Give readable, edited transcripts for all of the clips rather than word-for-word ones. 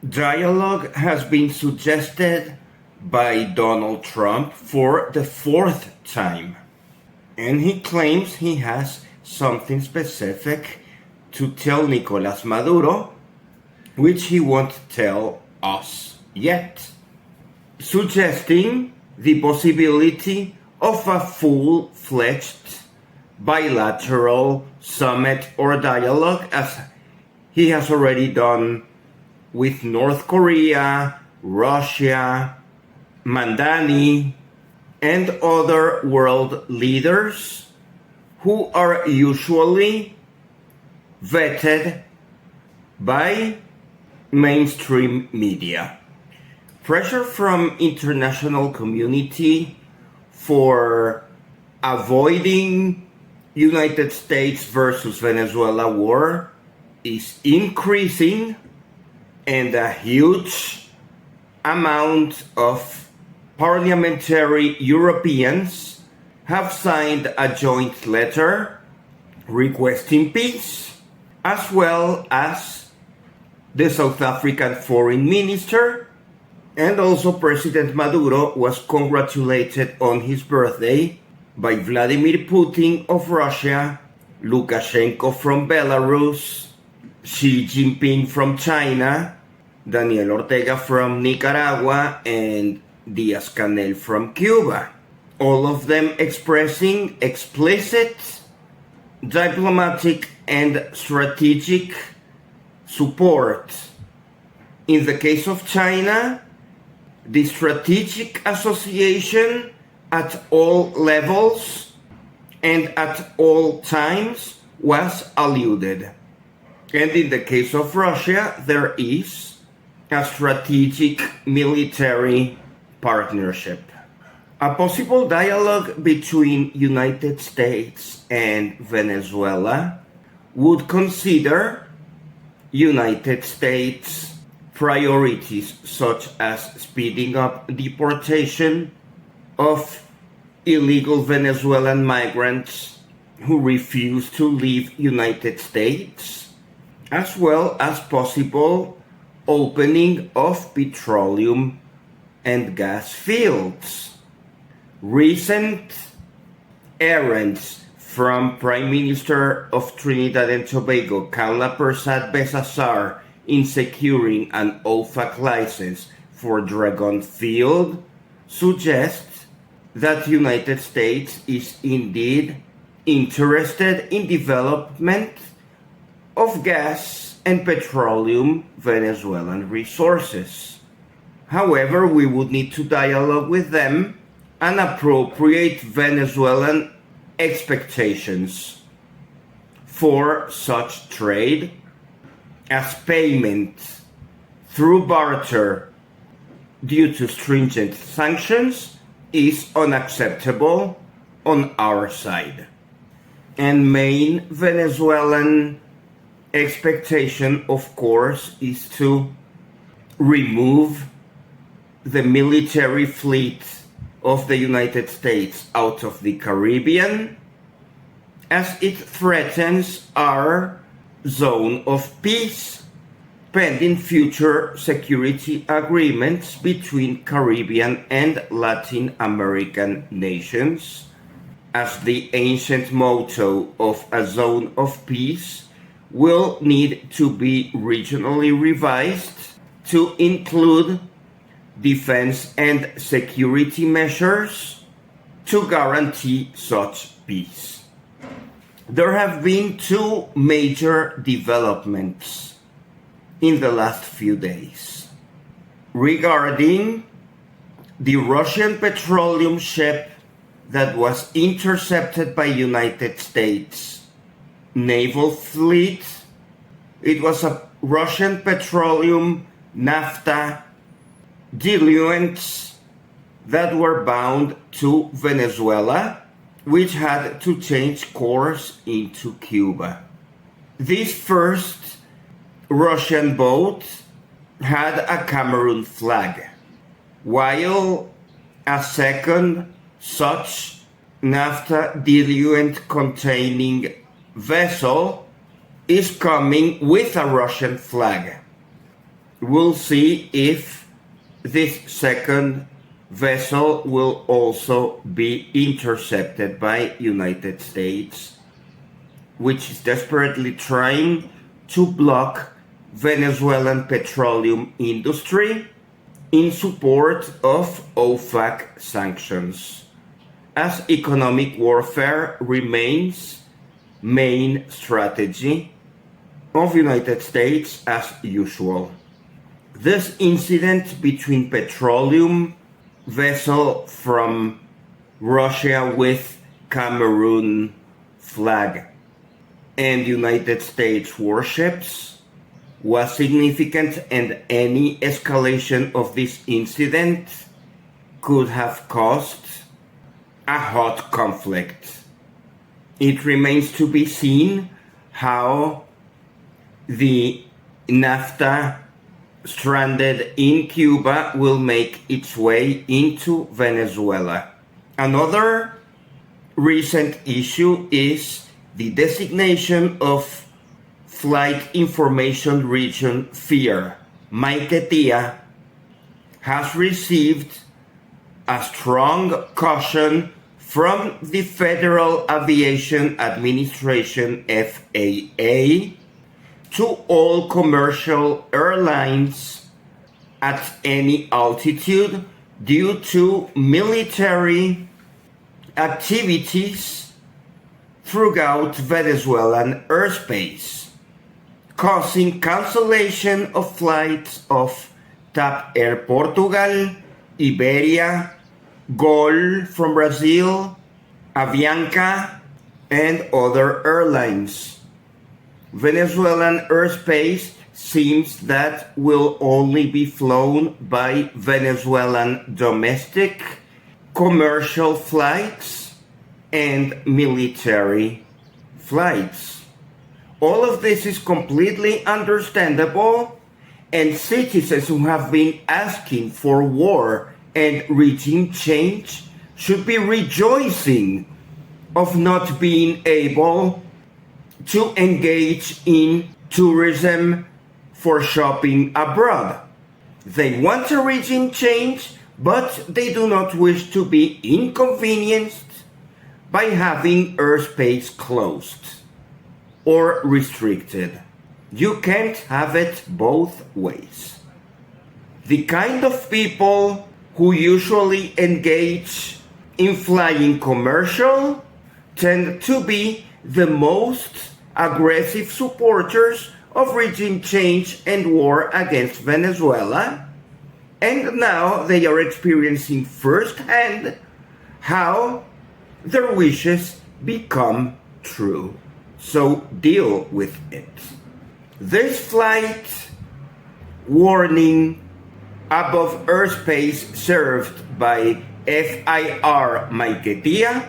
Dialogue has been suggested by Donald Trump for the fourth time, and he claims he has something specific to tell Nicolás Maduro, which he won't tell us yet, suggesting the possibility of a full-fledged bilateral summit or dialogue, as he has already done with North Korea, Russia, Mandani, and other world leaders who are usually vetted by mainstream media. Pressure from international community for avoiding United States versus Venezuela war is increasing, and a huge amount of parliamentary Europeans have signed a joint letter requesting peace, as well as the South African foreign minister, and also President Maduro was congratulated on his birthday by Vladimir Putin of Russia, Lukashenko from Belarus, Xi Jinping from China, Daniel Ortega from Nicaragua, and Díaz-Canel from Cuba. All of them expressing explicit diplomatic and strategic support. In the case of China, the strategic association at all levels and at all times was alluded. And in the case of Russia, there is a strategic military partnership. A possible dialogue between United States and Venezuela would consider United States priorities such as speeding up deportation of illegal Venezuelan migrants who refuse to leave United States, as well as possible opening of petroleum and gas fields. Recent errands from Prime Minister of Trinidad and Tobago, Kaula Persad Besasar, in securing an OFAC license for Dragon Field suggest that United States is indeed interested in development of gas and petroleum Venezuelan resources. However, we would need to dialogue with them and appropriate Venezuelan expectations for such trade, as payment through barter due to stringent sanctions is unacceptable on our side. And main Venezuelan expectation, of course, is to remove the military fleet of the United States out of the Caribbean, as it threatens our zone of peace, pending future security agreements between Caribbean and Latin American nations, as the ancient motto of a zone of peace will need to be regionally revised to include defense and security measures to guarantee such peace. There have been two major developments in the last few days regarding the Russian petroleum ship that was intercepted by United States naval fleet. It was a Russian petroleum naphtha diluents that were bound to Venezuela, which had to change course into Cuba. This first Russian boat had a Cameroon flag, while a second such naphtha diluent containing vessel is coming with a Russian flag. we'll see if this second vessel will also be intercepted by United States, which is desperately trying to block Venezuelan petroleum industry in support of OFAC sanctions, as economic warfare remains main strategy of United States as usual. This incident between petroleum vessel from Russia with Cameroon flag and United States warships was significant, and any escalation of this incident could have caused a hot conflict. It remains to be seen how the NAFTA stranded in Cuba will make its way into Venezuela. Another recent issue is the designation of Flight Information Region FIR Maiquetía has received a strong caution from the Federal Aviation Administration FAA to all commercial airlines at any altitude due to military activities throughout Venezuelan airspace, causing cancellation of flights of TAP Air Portugal, Iberia, Gol from Brazil, Avianca, and other airlines. Venezuelan airspace seems that will only be flown by Venezuelan domestic, commercial flights, and military flights. All of this is completely understandable, and citizens who have been asking for war and regime change should be rejoicing of not being able to engage in tourism for shopping abroad. They want a regime change, but they do not wish to be inconvenienced by having airspace closed or restricted. You can't have it both ways. The kind of people who usually engage in flying commercial tend to be the most aggressive supporters of regime change and war against Venezuela, and now they are experiencing firsthand how their wishes become true. So deal with it. This flight warning above airspace served by FIR Maiquetía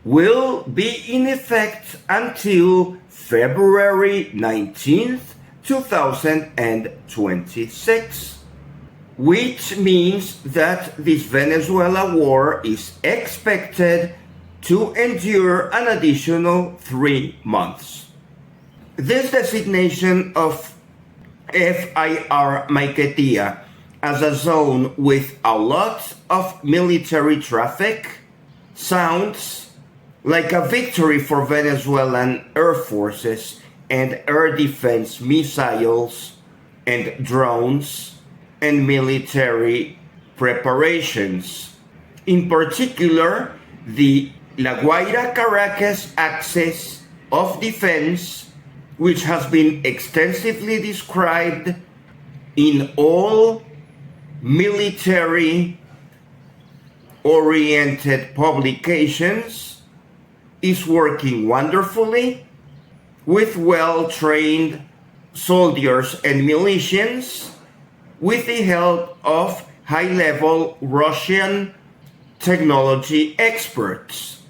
will be in effect until February 19th, 2026, which means that this Venezuela war is expected to endure an additional 3 months. This designation of FIR Maiquetía as a zone with a lot of military traffic sounds like a victory for Venezuelan air forces and air defense missiles and drones and military preparations. In particular, the La Guaira-Caracas axis of defense, which has been extensively described in all military-oriented publications, is working wonderfully with well-trained soldiers and militias with the help of high-level Russian technology experts.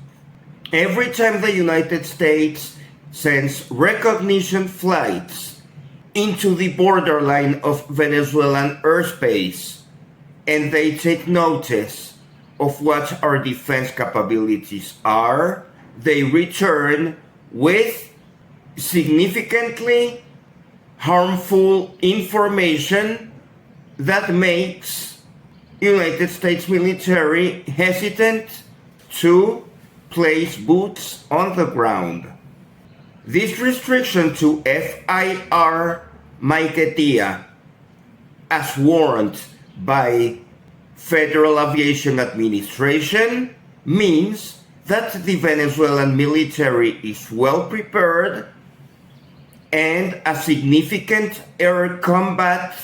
Every time the United States sends recognition flights into the borderline of Venezuelan airspace and they take notice of what our defense capabilities are, they return with significantly harmful information that makes United States military hesitant to place boots on the ground. This restriction to FIR Maiquetía, as warned by Federal Aviation Administration, means that the Venezuelan military is well prepared and a significant air combat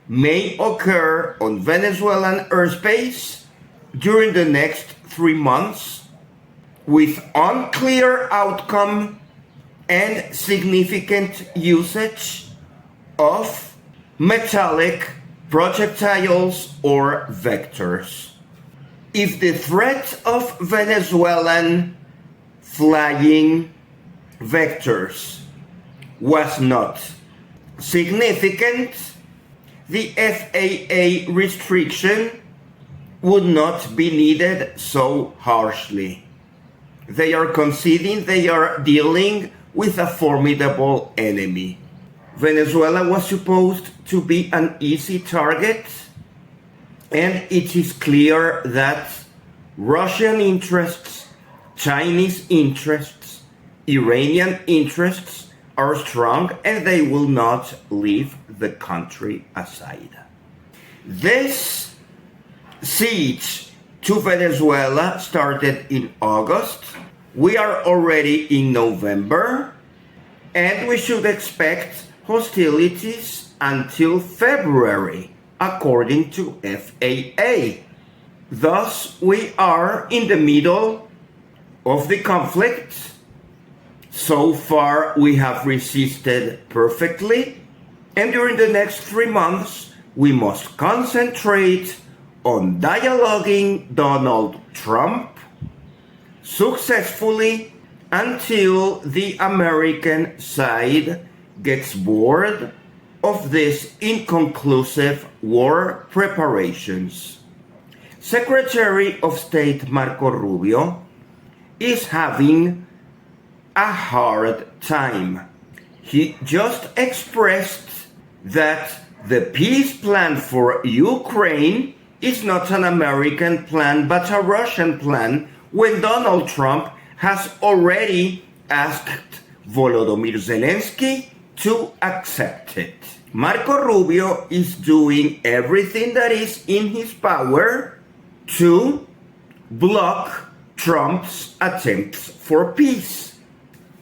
may occur on Venezuelan airspace during the next 3 months with unclear outcome and significant usage of metallic projectiles or vectors. If the threat of Venezuelan flying vectors was not significant, the FAA restriction would not be needed so harshly. They are conceding they are dealing with a formidable enemy. Venezuela was supposed to be an easy target, and it is clear that Russian interests, Chinese interests, Iranian interests are strong, and they will not leave the country aside. This siege to Venezuela started in August. We are already in November, and we should expect hostilities until February, according to FAA. Thus, we are in the middle of the conflict. So far, we have resisted perfectly, and during the next 3 months, we must concentrate on dialoguing Donald Trump successfully until the American side gets bored of these inconclusive war preparations. Secretary of State Marco Rubio is having a hard time. He just expressed that the peace plan for Ukraine is not an American plan but a Russian plan, when Donald Trump has already asked Volodymyr Zelensky to accept it. Marco Rubio is doing everything that is in his power to block Trump's attempts for peace.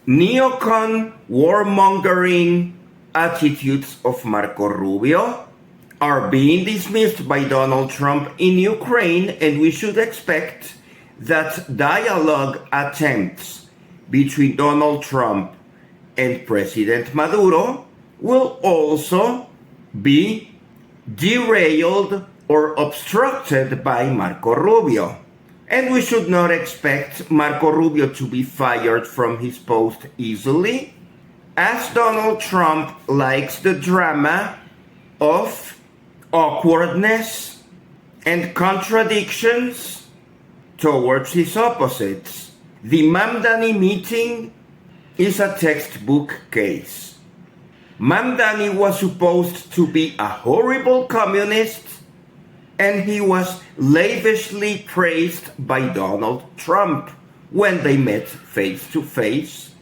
Neocon warmongering attitudes of Marco Rubio are being dismissed by Donald Trump in Ukraine, and we should expect that dialogue attempts between Donald Trump and President Maduro will also be derailed or obstructed by Marco Rubio. And we should not expect Marco Rubio to be fired from his post easily, as Donald Trump likes the drama of awkwardness and contradictions towards his opposites. The Mandani meeting is a textbook case. Mandani was supposed to be a horrible communist, and he was lavishly praised by Donald Trump when they met face to face.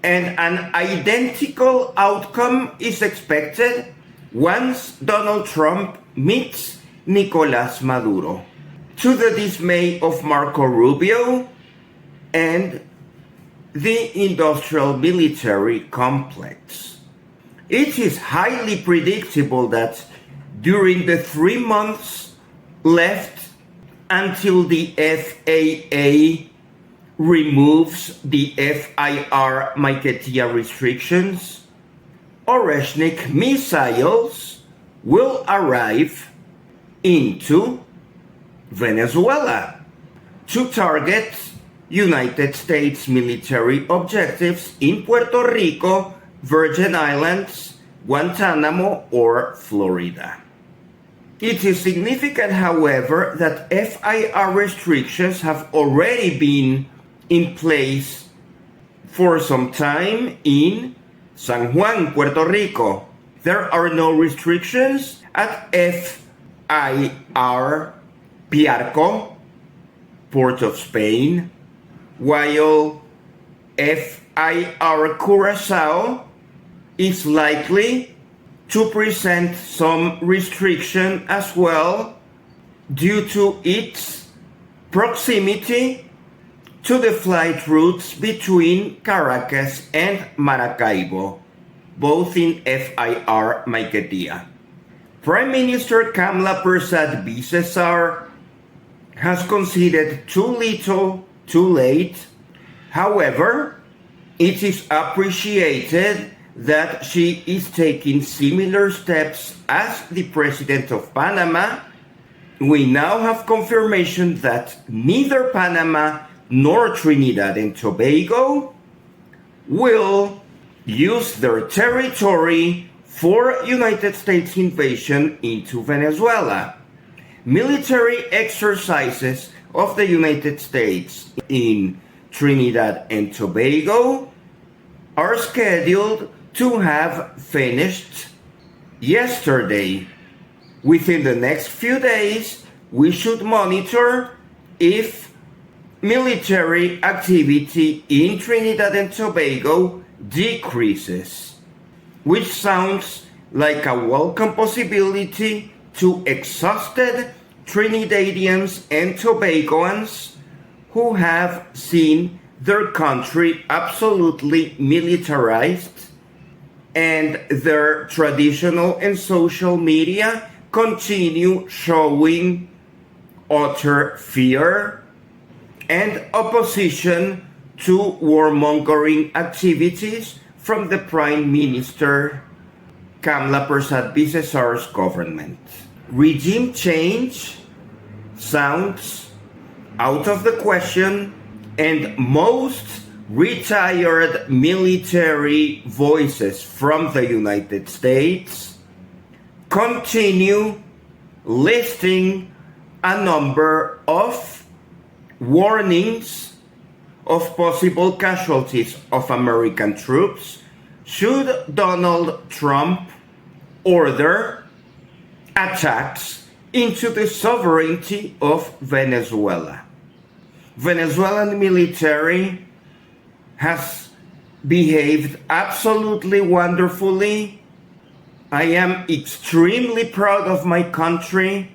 And an identical outcome is expected once Donald Trump meets Nicolás Maduro, to the dismay of Marco Rubio and the industrial military complex. It is highly predictable that during the 3 months left until the FAA removes the FIR Maiquetía restrictions, Oreshnik missiles will arrive into Venezuela to target United States military objectives in Puerto Rico, Virgin Islands, Guantanamo, or Florida. It is significant, however, that FIR restrictions have already been in place for some time in San Juan, Puerto Rico. There are no restrictions at FIR Piarco, Port of Spain, while FIR Curaçao is likely to present some restriction as well due to its proximity to the flight routes between Caracas and Maracaibo, both in FIR Maiquetía. Prime Minister Kamla Persad-Bissessar has conceded too little, too late. However, it is appreciated that she is taking similar steps as the President of Panama. We now have confirmation that neither Panama nor Trinidad and Tobago will use their territory for United States invasion into Venezuela. Military exercises of the United States in Trinidad and Tobago are scheduled to have finished yesterday. Within the next few days, we should monitor if military activity in Trinidad and Tobago decreases, which sounds like a welcome possibility to exhausted Trinidadians and Tobagoans who have seen their country absolutely militarized and their traditional and social media continue showing utter fear and opposition to warmongering activities from the Prime Minister Kamla Persad-Bissessar's government. Regime change sounds out of the question, and most retired military voices from the United States continue listing a number of warnings of possible casualties of American troops should Donald Trump order attacks into the sovereignty of Venezuela. Venezuelan military has behaved absolutely wonderfully. I am extremely proud of my country.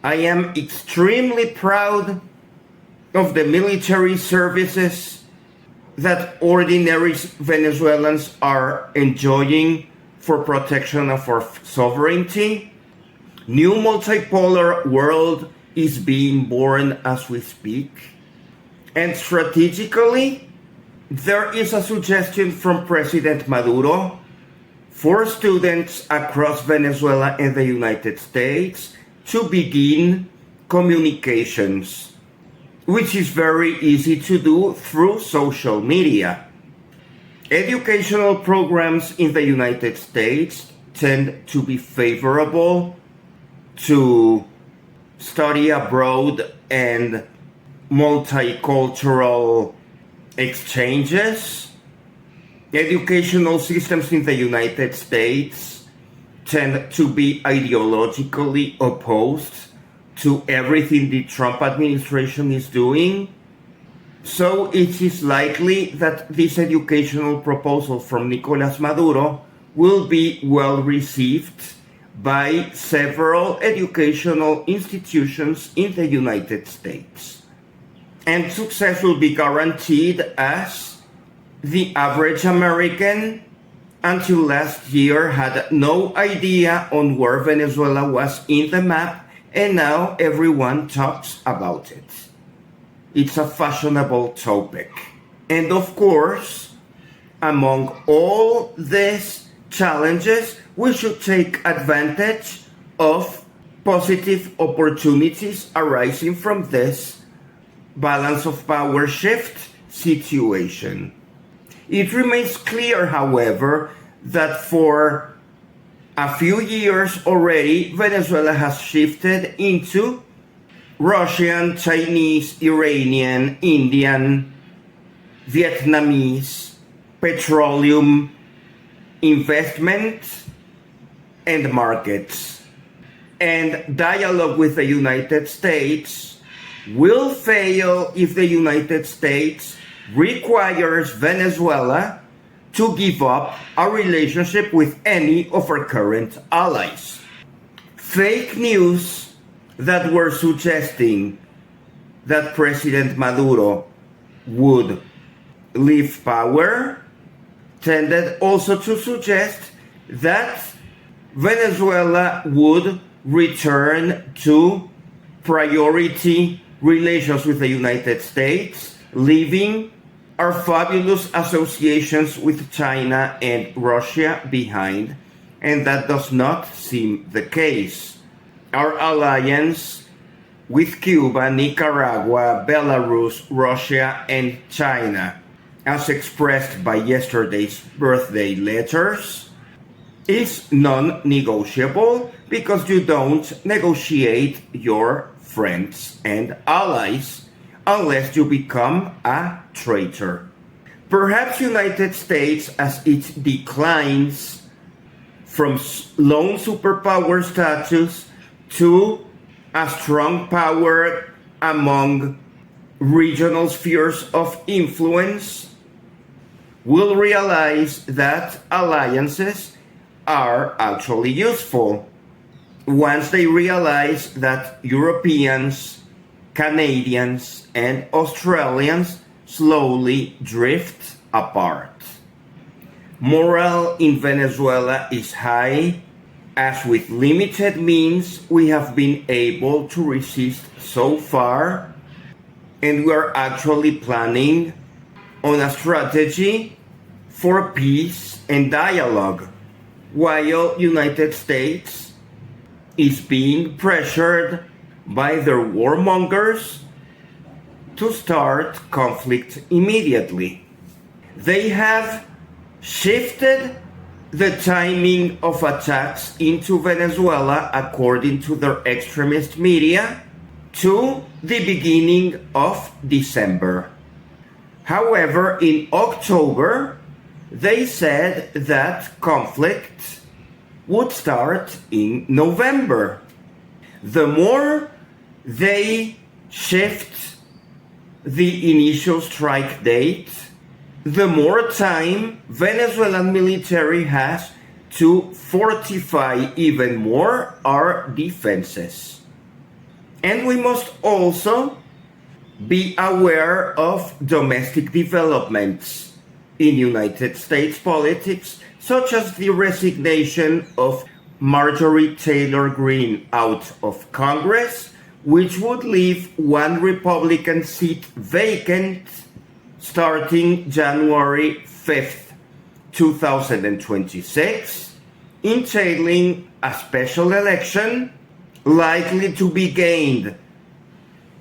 I am extremely proud of the military services that ordinary Venezuelans are enjoying for protection of our sovereignty. New multipolar world is being born as we speak. And strategically, there is a suggestion from President Maduro for students across Venezuela and the United States to begin communications, which is very easy to do through social media. Educational programs in the United States tend to be favorable to study abroad and multicultural exchanges. Educational systems in the United States tend to be ideologically opposed to everything the Trump administration is doing. So it is likely that this educational proposal from Nicolás Maduro will be well received by several educational institutions in the United States. And success will be guaranteed as the average American until last year had no idea on where Venezuela was in the map, and now everyone talks about it. It's a fashionable topic. And of course, among all these challenges, we should take advantage of positive opportunities arising from this balance of power shift situation. It remains clear, however, that for a few years already, Venezuela has shifted into Russian, Chinese, Iranian, Indian, Vietnamese, petroleum investment, and markets. And dialogue with the United States will fail if the United States requires Venezuela to give up a relationship with any of our current allies. Fake news that were suggesting that President Maduro would leave power tended also to suggest that Venezuela would return to priority relations with the United States, leaving our fabulous associations with China and Russia behind, and that does not seem the case. Our alliance with Cuba, Nicaragua, Belarus, Russia, and China, as expressed by yesterday's birthday letters, is non-negotiable because you don't negotiate your friends and allies unless you become a traitor. Perhaps United States, as it declines from lone superpower status to a strong power among regional spheres of influence, will realize that alliances are actually useful once they realize that Europeans, Canadians, and Australians slowly drift apart. Morale in Venezuela is high, as with limited means we have been able to resist so far, and we are actually planning on a strategy for peace and dialogue, while United States is being pressured by their warmongers to start conflict immediately. They have shifted the timing of attacks into Venezuela, according to their extremist media, to the beginning of December. However, in October, they said that conflict would start in November. The more they shift the initial strike date, the more time Venezuelan military has to fortify even more our defenses. And we must also be aware of domestic developments in United States politics, such as the resignation of Marjorie Taylor Greene out of Congress, which would leave one Republican seat vacant starting January 5th, 2026, entailing a special election likely to be gained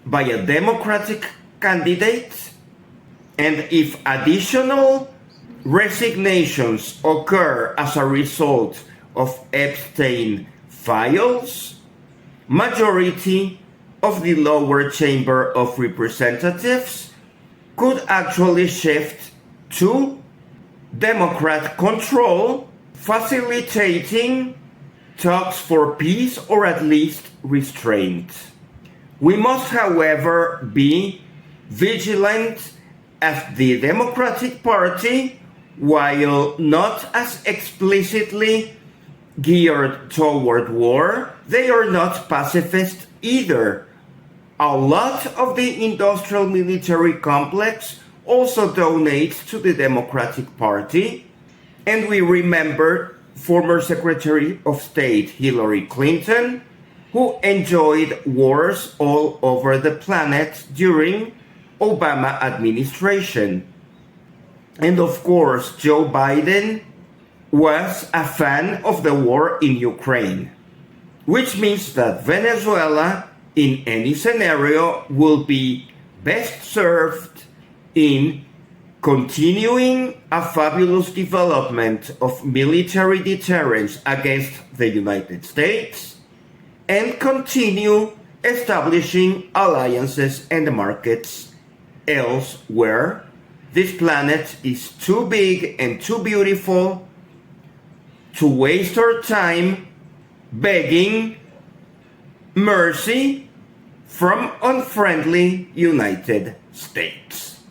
by a Democratic candidate, and if additional resignations occur as a result of Epstein files, majority of the lower chamber of representatives could actually shift to Democrat control, facilitating talks for peace or at least restraint. We must, however, be vigilant as the Democratic Party, while not as explicitly geared toward war, they are not pacifist either. A lot of the industrial military complex also donates to the Democratic Party, and we remember former Secretary of State Hillary Clinton, who enjoyed wars all over the planet during Obama administration. And of course, Joe Biden was a fan of the war in Ukraine, which means that Venezuela, in any scenario, will be best served in continuing a fabulous development of military deterrence against the United States and continue establishing alliances and markets elsewhere. This planet is too big and too beautiful to waste our time begging mercy from unfriendly United States.